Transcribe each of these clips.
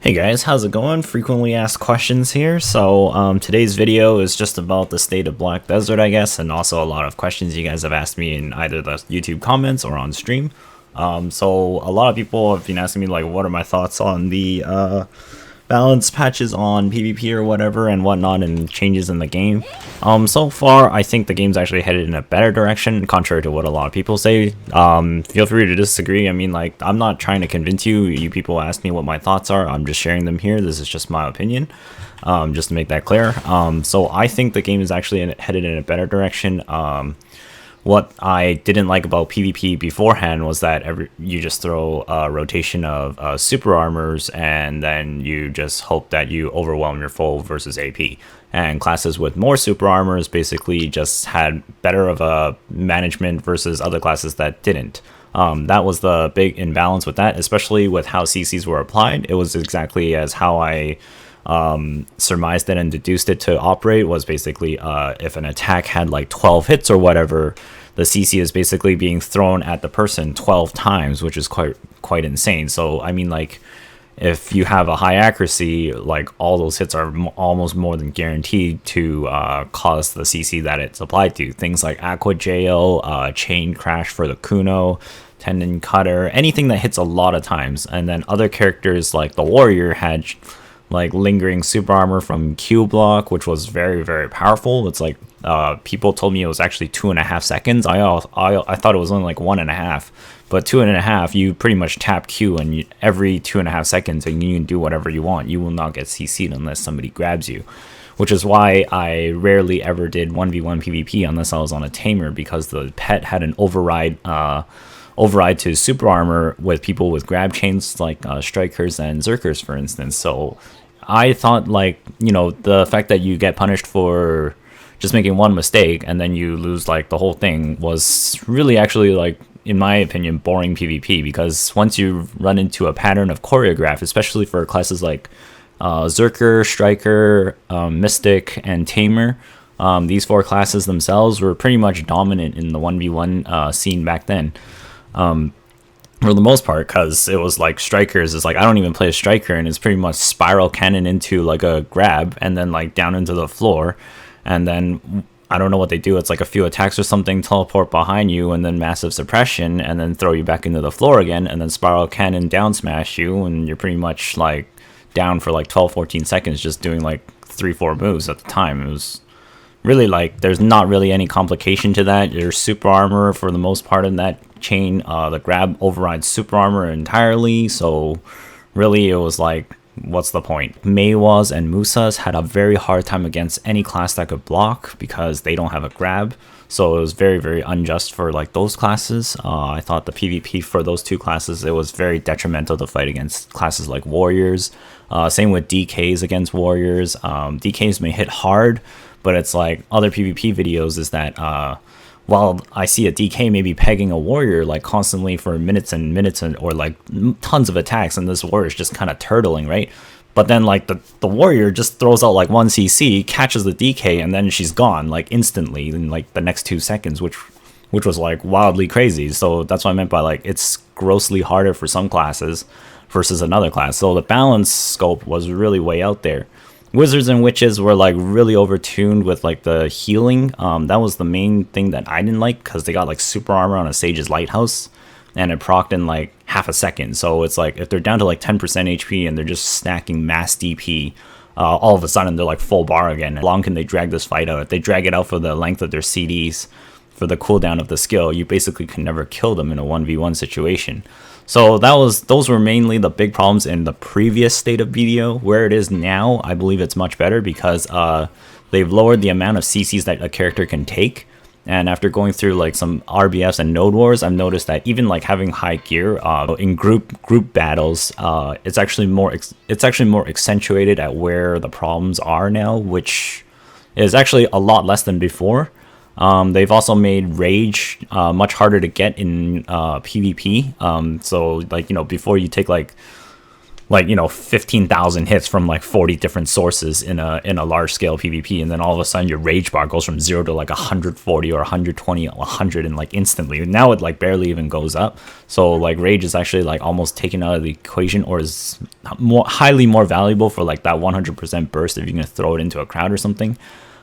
Hey guys, how's it going? Frequently asked questions here. So today's video is just about the state of Black Desert, I guess, and also a lot of questions you guys have asked me in either the YouTube comments or on stream. So a lot of people have been asking me like, what are my thoughts on the balance patches on PvP or whatever and whatnot and changes in the game. So far, I think the game's actually headed in a better direction, contrary to what a lot of people say. Feel free to disagree. I mean, like, I'm not trying to convince you. You people ask me what my thoughts are. I'm just sharing them here. This is just my opinion, just to make that clear. So I think the game is actually headed in a better direction. What I didn't like about PvP beforehand was that you just throw a rotation of super armors and then you just hope that you overwhelm your foe versus AP. And classes with more super armors basically just had better of a management versus other classes that didn't. That was the big imbalance with that, especially with how CCs were applied. It was exactly as how I surmised it and deduced it to operate. Was basically if an attack had like 12 hits or whatever, the CC is basically being thrown at the person 12 times, which is quite insane. So I mean, like, if you have a high accuracy, like, all those hits are almost more than guaranteed to cause the CC that it's applied to. Things like Aqua Jail, Chain Crash for the Kuno, Tendon Cutter, anything that hits a lot of times. And then other characters like the Warrior had like lingering super armor from Q block, which was very, very powerful. It's like people told me it was actually 2.5 seconds. I thought it was only like 1.5, but 2.5, you pretty much tap Q and every 2.5 seconds and you can do whatever you want. You will not get CC'd unless somebody grabs you, which is why I rarely ever did 1v1 PvP unless I was on a tamer, because the pet had an override to super armor with people with grab chains like strikers and zerkers, for instance. So I thought, like, you know, the fact that you get punished for just making one mistake and then you lose like the whole thing was really actually, like, in my opinion, boring PvP, because once you run into a pattern of choreograph, especially for classes like Zerker, Striker, Mystic, and Tamer, these four classes themselves were pretty much dominant in the 1v1 scene back then. For the most part, because it was like strikers is like, I don't even play a striker, and it's pretty much spiral cannon into like a grab and then like down into the floor, and then I don't know what they do. It's like a few attacks or something, teleport behind you, and then massive suppression, and then throw you back into the floor again, and then spiral cannon down smash you, and you're pretty much like down for like 12-14 seconds just doing like 3-4 moves at the time. It was really, like, there's not really any complication to that. Your super armor for the most part in that chain, the grab overrides super armor entirely, so really it was like, what's the point? Meiwas and Musas had a very hard time against any class that could block because they don't have a grab, so it was very, very unjust for like those classes. I thought the PvP for those two classes, it was very detrimental to fight against classes like Warriors. Same with DKs against Warriors. DKs may hit hard, but it's like other PvP videos is that while I see a DK maybe pegging a Warrior like constantly for minutes and minutes or like tons of attacks, and this Warrior is just kind of turtling, right? But then like the Warrior just throws out like 1 CC, catches the DK, and then she's gone like instantly in like the next 2 seconds, which was like wildly crazy. So that's what I meant by like it's grossly harder for some classes versus another class. So the balance scope was really way out there. Wizards and Witches were like really overtuned with like the healing. That was the main thing that I didn't like, because they got like super armor on a Sage's Lighthouse and it procced in like half a second. So it's like if they're down to like 10% HP and they're just stacking mass DP, all of a sudden they're like full bar again. How long can they drag this fight out? If they drag it out for the length of their CDs, for the cooldown of the skill, you basically can never kill them in a 1v1 situation. So those were mainly the big problems in the previous state of BDO. Where it is now, I believe it's much better, because they've lowered the amount of CCs that a character can take. And after going through like some RBFs and Node Wars, I've noticed that even like having high gear in group battles, it's actually more accentuated at where the problems are now, which is actually a lot less than before. They've also made Rage much harder to get in PvP. So like, you know, before you take like like, you know, 15,000 hits from like 40 different sources in a large scale PvP, and then all of a sudden your rage bar goes from 0 to like 140 or 120 or 100 and like instantly. Now it like barely even goes up. So like rage is actually like almost taken out of the equation, or is highly more valuable for like that 100% burst if you're gonna throw it into a crowd or something.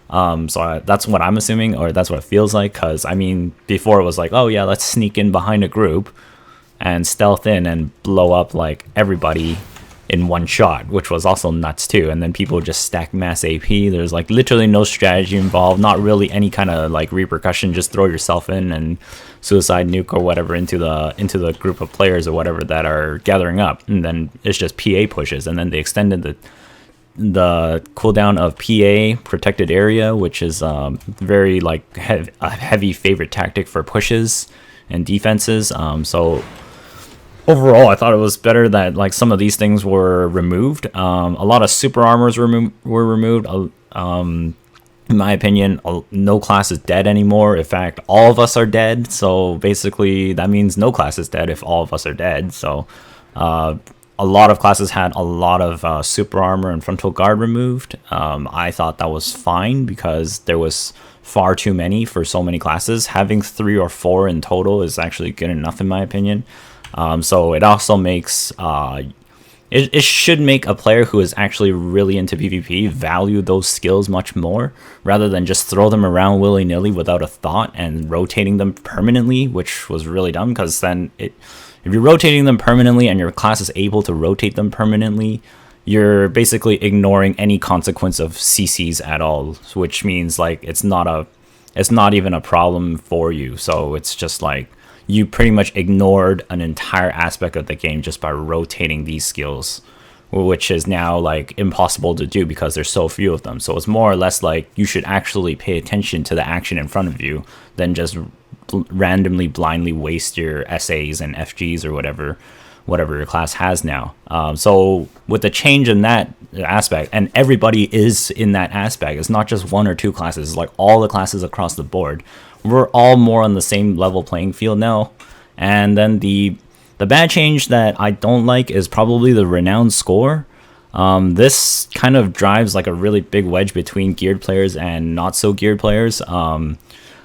That's what I'm assuming, or that's what it feels like, because I mean, before it was like, oh yeah, let's sneak in behind a group and stealth in and blow up like everybody in one shot, which was also nuts too. And then people just stack mass AP. There's like literally no strategy involved, not really any kind of like repercussion. Just throw yourself in and suicide nuke or whatever into the group of players or whatever that are gathering up, and then it's just PA pushes. And then they extended the cooldown of PA, protected area, which is very like a heavy favorite tactic for pushes and defenses. So overall, I thought it was better that like some of these things were removed. A lot of super armors were removed. In my opinion, no class is dead anymore. In fact, all of us are dead. So basically, that means no class is dead if all of us are dead. So a lot of classes had a lot of super armor and frontal guard removed. I thought that was fine because there was far too many for so many classes. Having 3 or 4 in total is actually good enough in my opinion. So it also makes it should make a player who is actually really into PvP value those skills much more, rather than just throw them around willy-nilly without a thought and rotating them permanently, which was really dumb, because then if you're rotating them permanently and your class is able to rotate them permanently, you're basically ignoring any consequence of CCs at all, which means like it's not even a problem for you. So it's just like you pretty much ignored an entire aspect of the game just by rotating these skills, which is now like impossible to do because there's so few of them. So it's more or less like you should actually pay attention to the action in front of you than just randomly blindly waste your SAs and FGs or whatever your class has now. So with the change in that aspect, and everybody is in that aspect, it's not just 1 or 2 classes, it's like all the classes across the board. We're all more on the same level playing field now. And then the bad change that I don't like is probably the Renown score. This kind of drives like a really big wedge between geared players and not so geared players.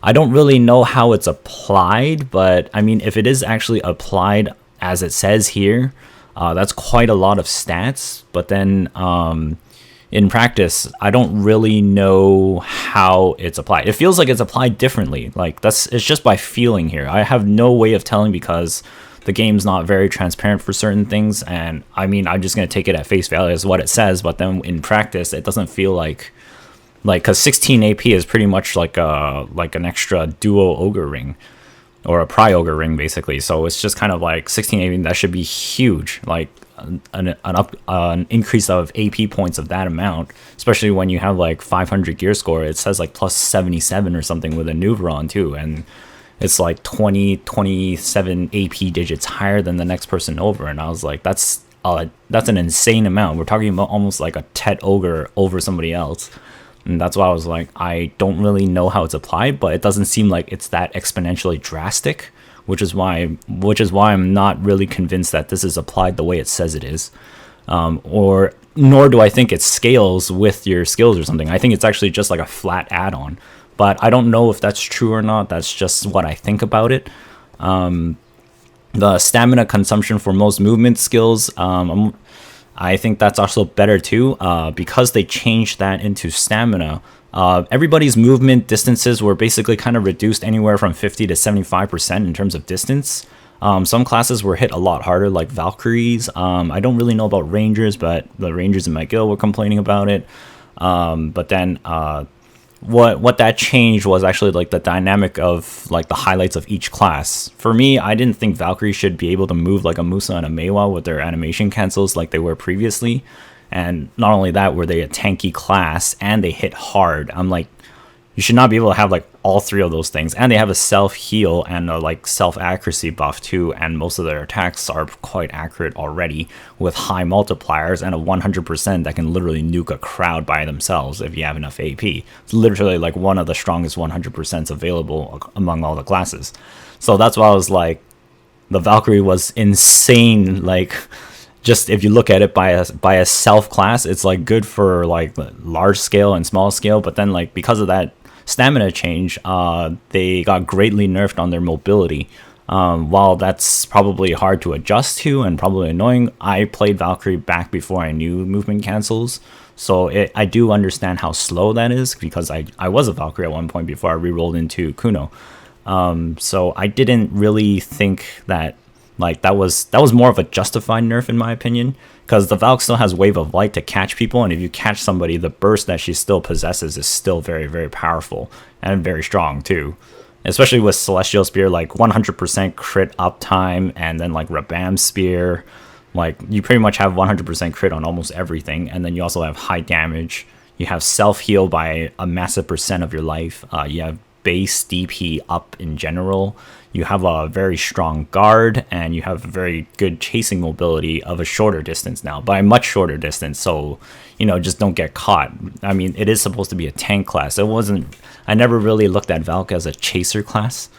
I don't really know how it's applied, but I mean, if it is actually applied as it says here, that's quite a lot of stats. But then in practice, I don't really know how it's applied. It feels like it's applied differently. Like it's just by feeling here. I have no way of telling because the game's not very transparent for certain things. And I mean, I'm just going to take it at face value as what it says. But then in practice, it doesn't feel like because 16 AP is pretty much like an extra duo ogre ring, or a pri-ogre ring basically. So it's just kind of like 16 AP, that should be huge, like an increase of AP points of that amount, especially when you have like 500 gear score. It says like plus 77 or something with a Nouveron too, and it's like 27 AP digits higher than the next person over. And I was like, that's an insane amount. We're talking about almost like a Tet ogre over somebody else. And that's why I was like, I don't really know how it's applied, but it doesn't seem like it's that exponentially drastic, which is why I'm not really convinced that this is applied the way it says it is, or nor do I think it scales with your skills or something. I think it's actually just like a flat add-on, but I don't know if that's true or not. That's just what I think about it. The stamina consumption for most movement skills, I think that's also better too, because they changed that into stamina. Everybody's movement distances were basically kind of reduced anywhere from 50 to 75% in terms of distance. Some classes were hit a lot harder, like Valkyries. I don't really know about Rangers, but the Rangers in my guild were complaining about it. But then what that changed was actually like the dynamic of like the highlights of each class. For me, I didn't think Valkyrie should be able to move like a Musa and a Meiwa with their animation cancels like they were previously. And not only that, were they a tanky class and they hit hard. I'm like, you should not be able to have like all 3 of those things. And they have a self heal and a like self accuracy buff too, and most of their attacks are quite accurate already with high multipliers and a 100% that can literally nuke a crowd by themselves if you have enough AP. It's literally like one of the strongest 100% available among all the classes. So that's why I was like, the Valkyrie was insane, like just if you look at it by a self class, it's like good for like large scale and small scale. But then like because of that stamina change, they got greatly nerfed on their mobility. While that's probably hard to adjust to and probably annoying, I played Valkyrie back before I knew movement cancels. So I do understand how slow that is, because I was a Valkyrie at one point before I re-rolled into Kuno. So I didn't really think that like that was more of a justified nerf in my opinion, because the Valk still has Wave of Light to catch people, and if you catch somebody, the burst that she still possesses is still very, very powerful and very strong too. Especially with Celestial Spear, like 100% crit uptime, and then like Revamped Spear, like you pretty much have 100% crit on almost everything, and then you also have high damage. You have self heal by a massive percent of your life. You have base DP up in general. You have a very strong guard, and you have very good chasing mobility of a shorter distance now, by a much shorter distance. So, you know, just don't get caught. I mean, it is supposed to be a tank class. I never really looked at Valk as a chaser class.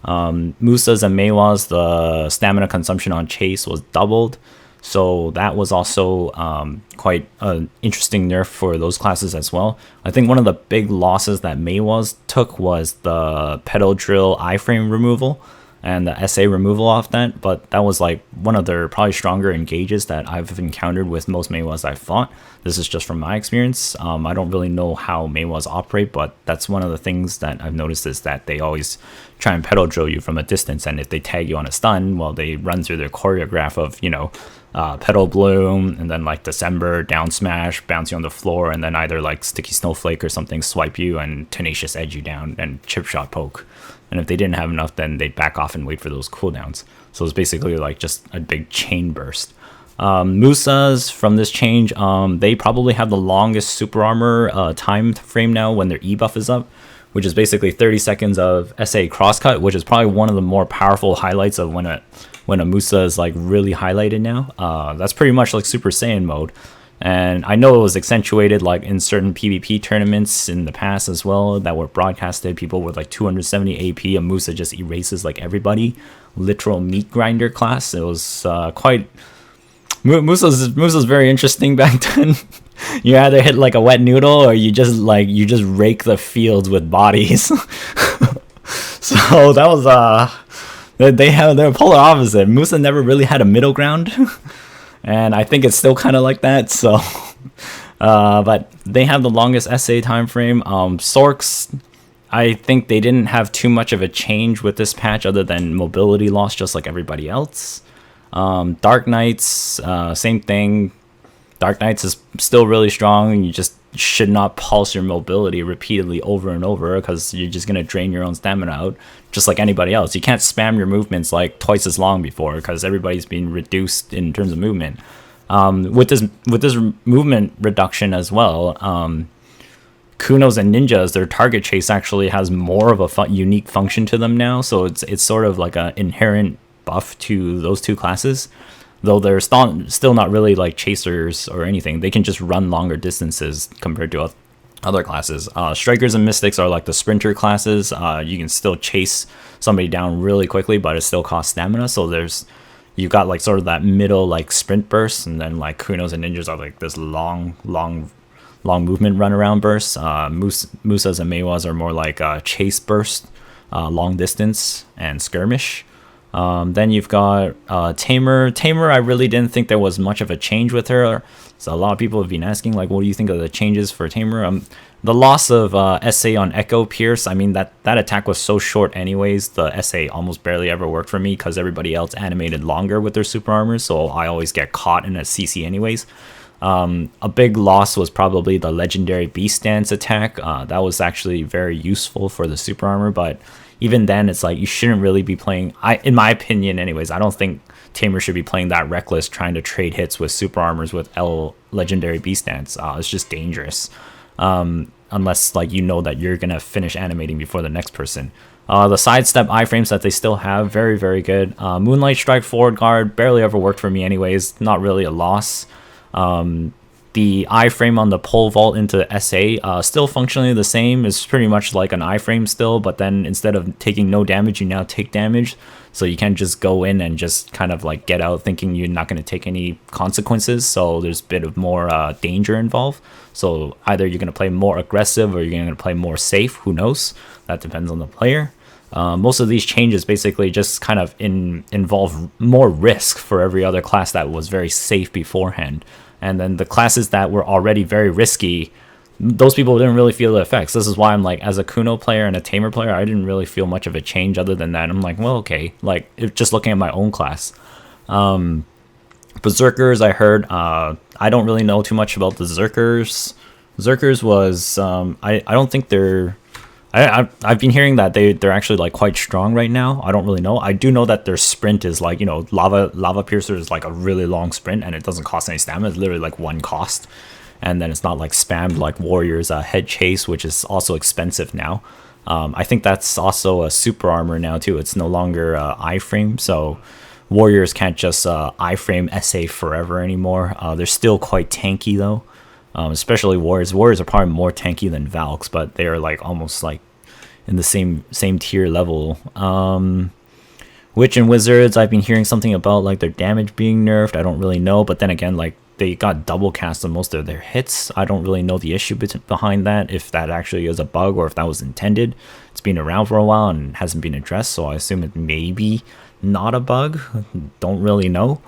Musa's and Meiwa's, the stamina consumption on chase was doubled. So that was also quite an interesting nerf for those classes as well. I think one of the big losses that Meiwa's took was the pedal drill iframe removal and the SA removal off that, but that was like one of their probably stronger engages that I've encountered with most Meiwa's I've fought. This is just from my experience. I don't really know how Meiwa's operate, but that's one of the things that I've noticed, is that they always try and pedal drill you from a distance, and if they tag you on a stun, well, they run through their choreograph of, you know, pedal bloom, and then like December, down smash, bounce you on the floor, and then either like sticky snowflake or something swipe you and tenacious edge you down and chip shot poke. And if they didn't have enough, then they back off and wait for those cooldowns. So it's basically like just a big chain burst. Musa's from this change, they probably have the longest super armor time frame now when their E buff is up, which is basically 30 seconds of SA crosscut, which is probably one of the more powerful highlights of when a Musa is like really highlighted now. That's pretty much like Super Saiyan mode. And I know it was accentuated like in certain PvP tournaments in the past as well that were broadcasted. People with like 270 AP, a Musa just erases like everybody. Literal meat grinder class. It was quite... Musa's very interesting back then. You either hit like a wet noodle, or you just rake the fields with bodies. So that was they're polar opposite. Musa never really had a middle ground. And I think it's still kind of like that. So, but they have the longest SA time frame. Sorks, I think they didn't have too much of a change with this patch, other than mobility loss, just like everybody else. Dark Knights, same thing. Dark Knights is still really strong. You just should not pulse your mobility repeatedly over and over, because you're just gonna drain your own stamina out, just like anybody else. You can't spam your movements like twice as long before, because everybody's being reduced in terms of movement. With this movement reduction as well, Kunos and Ninjas, their target chase actually has more of a unique function to them now. So it's sort of like an inherent buff to those two classes. Though they're still not really like chasers or anything. They can just run longer distances compared to other classes. Strikers and Mystics are like the sprinter classes. You can still chase somebody down really quickly, but it still costs stamina. So you've got like sort of that middle like sprint burst, and then like Kunos and Ninjas are like this long movement run around bursts. Musas and Meiwas are more like chase burst, long distance and skirmish. Then you've got Tamer. Tamer, I really didn't think there was much of a change with her. So a lot of people have been asking, like, what do you think of the changes for Tamer? The loss of SA on Echo Pierce, I mean, that attack was so short anyways. The SA almost barely ever worked for me, because everybody else animated longer with their super armor, so I always get caught in a CC anyways. A big loss was probably the legendary Beast Dance attack. That was actually very useful for the super armor, but even then, it's like you shouldn't really be playing, in my opinion anyways, I don't think Tamer should be playing that reckless, trying to trade hits with super armors with legendary Beast Dance. It's just dangerous. Unless like you know that you're going to finish animating before the next person. The sidestep iframes that they still have, very, very good. Moonlight Strike forward guard, barely ever worked for me anyways, not really a loss. The the iframe on the pole vault into SA, still functionally the same. It's pretty much like an iframe still, but then instead of taking no damage, you now take damage. So you can't just go in and just kind of like get out thinking you're not going to take any consequences. So there's a bit of more danger involved. So either you're going to play more aggressive or you're going to play more safe. Who knows? That depends on the player. Most of these changes basically just kind of involve more risk for every other class that was very safe beforehand. And then the classes that were already very risky, those people didn't really feel the effects. This is why I'm like, as a Kuno player and a Tamer player, I didn't really feel much of a change other than that. I'm like, well, okay, like just looking at my own class. Berserkers, I heard, I don't really know too much about the Berserkers. Berserkers was, I don't think they're, I've been hearing that they're actually like quite strong right now. I don't really know. I do know that their sprint is like, you know, lava piercer is like a really long sprint and it doesn't cost any stamina. It's literally like one cost, and then it's not like spammed like Warrior's head chase, which is also expensive now. I think that's also a super armor now too. It's no longer iframe, so Warriors can't just iframe SA forever anymore. They're still quite tanky though. Especially Warriors. Warriors are probably more tanky than Valks, but they are like almost like in the same tier level. Witch and Wizards, I've been hearing something about like their damage being nerfed. I don't really know, but then again, like they got double cast on most of their hits. I don't really know the issue behind that, if that actually is a bug or if that was intended. It's been around for a while and hasn't been addressed, so I assume it may be not a bug. Don't really know.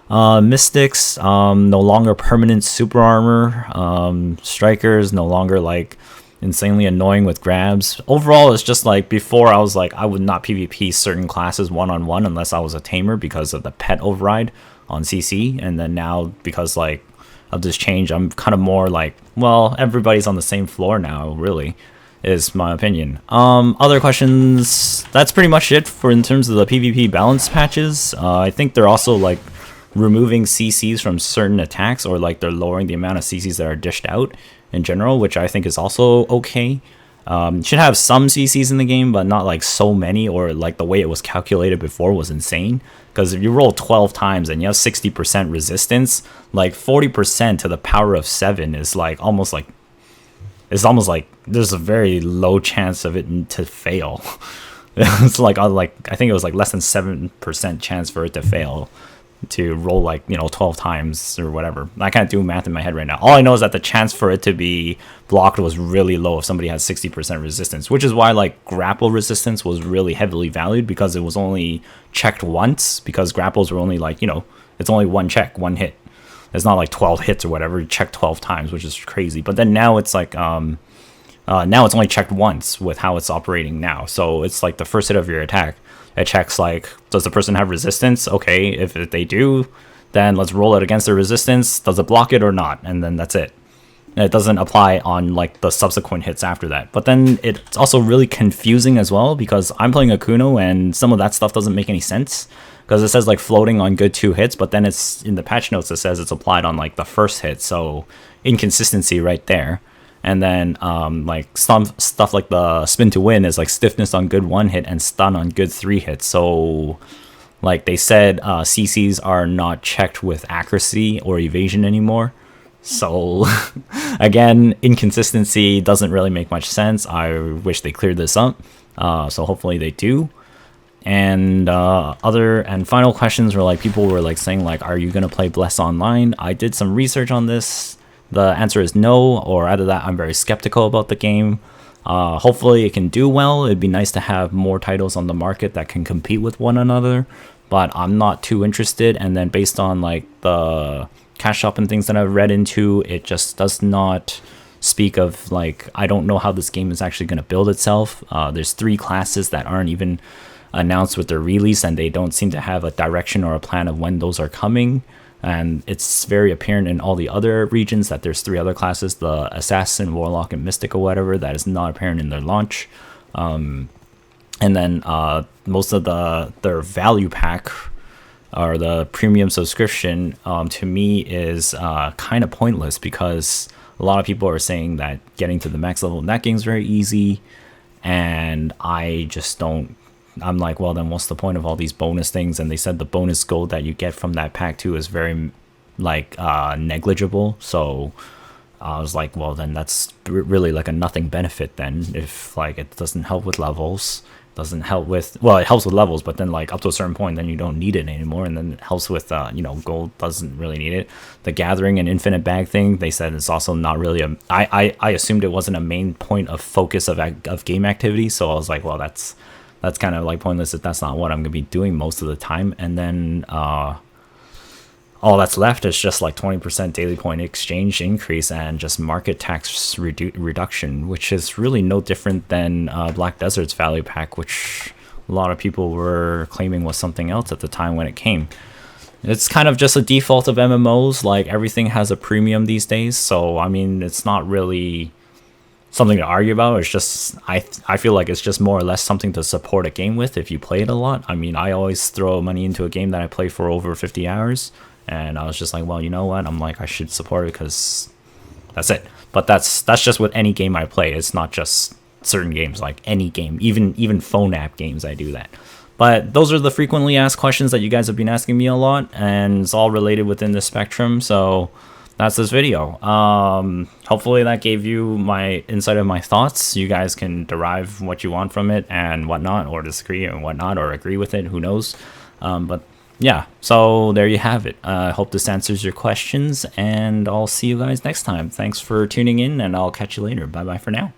Mystics, no longer permanent super armor. Strikers, no longer like insanely annoying with grabs. Overall, it's just like before I was like, I would not PvP certain classes one-on-one unless I was a Tamer because of the pet override on CC, and then now because like of this change, I'm kind of more like, well, everybody's on the same floor now, really, is my opinion. Other questions, that's pretty much it for in terms of the PvP balance patches. I think they're also like removing CCs from certain attacks, or like they're lowering the amount of CCs that are dished out in general, which I think is also okay. Should have some CCs in the game, but not like so many, or like the way it was calculated before was insane. Because if you roll 12 times and you have 60% resistance, like 40% to the power of 7 is like almost like, it's almost like there's a very low chance of it to fail. It's like I think it was like less than 7% chance for it to fail, to roll like, you know, 12 times or whatever. I can't do math in my head right now. All I know is that the chance for it to be blocked was really low if somebody has 60% resistance, which is why like grapple resistance was really heavily valued, because it was only checked once, because grapples were only like, you know, it's only one check, one hit. It's not like 12 hits or whatever. You check 12 times, which is crazy. But then now it's like now it's only checked once with how it's operating now. So it's like the first hit of your attack, it checks like, does the person have resistance? Okay, if they do, then let's roll it against their resistance. Does it block it or not? And then that's it. And it doesn't apply on like the subsequent hits after that. But then it's also really confusing as well, because I'm playing a Kuno and some of that stuff doesn't make any sense, because it says like floating on good 2 hits, but then it's in the patch notes it says it's applied on like the first hit. So inconsistency right there. And then like some stuff like the spin to win is like stiffness on good 1 hit and stun on good 3 hits. So like they said, CCs are not checked with accuracy or evasion anymore. So again, inconsistency doesn't really make much sense. I wish they cleared this up. So hopefully they do. And other and final questions were like, people were like saying like, are you gonna play Bless Online? I did some research on this. The answer is no, or either that I'm very skeptical about the game. Hopefully it can do well. It'd be nice to have more titles on the market that can compete with one another, but I'm not too interested. And then based on like the cash shop and things that I've read into, it just does not speak of like, I don't know how this game is actually going to build itself. There's 3 classes that aren't even announced with their release, and they don't seem to have a direction or a plan of when those are coming. And it's very apparent in all the other regions that there's 3 other classes, the Assassin, Warlock, and Mystic or whatever, that is not apparent in their launch. And then most of their value pack, or the premium subscription, to me is kind of pointless, because a lot of people are saying that getting to the max level in that game is very easy, and I just don't. I'm like, well, then what's the point of all these bonus things? And they said the bonus gold that you get from that pack too is very like negligible. So I was like, well, then that's really like a nothing benefit then, if like it doesn't help with levels, doesn't help with, well, it helps with levels, but then like up to a certain point then you don't need it anymore, and then it helps with you know, gold, doesn't really need it. The gathering and infinite bag thing, they said it's also not really a, I assumed it wasn't a main point of focus of game activity, so I was like, well, that's kind of like pointless if that's not what I'm gonna be doing most of the time. And then all that's left is just like 20% daily point exchange increase and just market tax reduction, which is really no different than Black Desert's value pack, which a lot of people were claiming was something else at the time when it came. It's kind of just a default of MMOs, like everything has a premium these days, so I mean, it's not really something to argue about. It's just, I feel like it's just more or less something to support a game with if you play it a lot. I mean, I always throw money into a game that I play for over 50 hours, and I was just like, well, you know what, I'm like, I should support it because that's it. But that's just with any game I play. It's not just certain games, like any game, even phone app games, I do that. But those are the frequently asked questions that you guys have been asking me a lot, and it's all related within the spectrum. So that's this video. Hopefully that gave you my insight of my thoughts. You guys can derive what you want from it and whatnot, or disagree and whatnot, or agree with it, who knows. But yeah, so there you have it. I hope this answers your questions, and I'll see you guys next time. Thanks for tuning in, and I'll catch you later. Bye bye for now.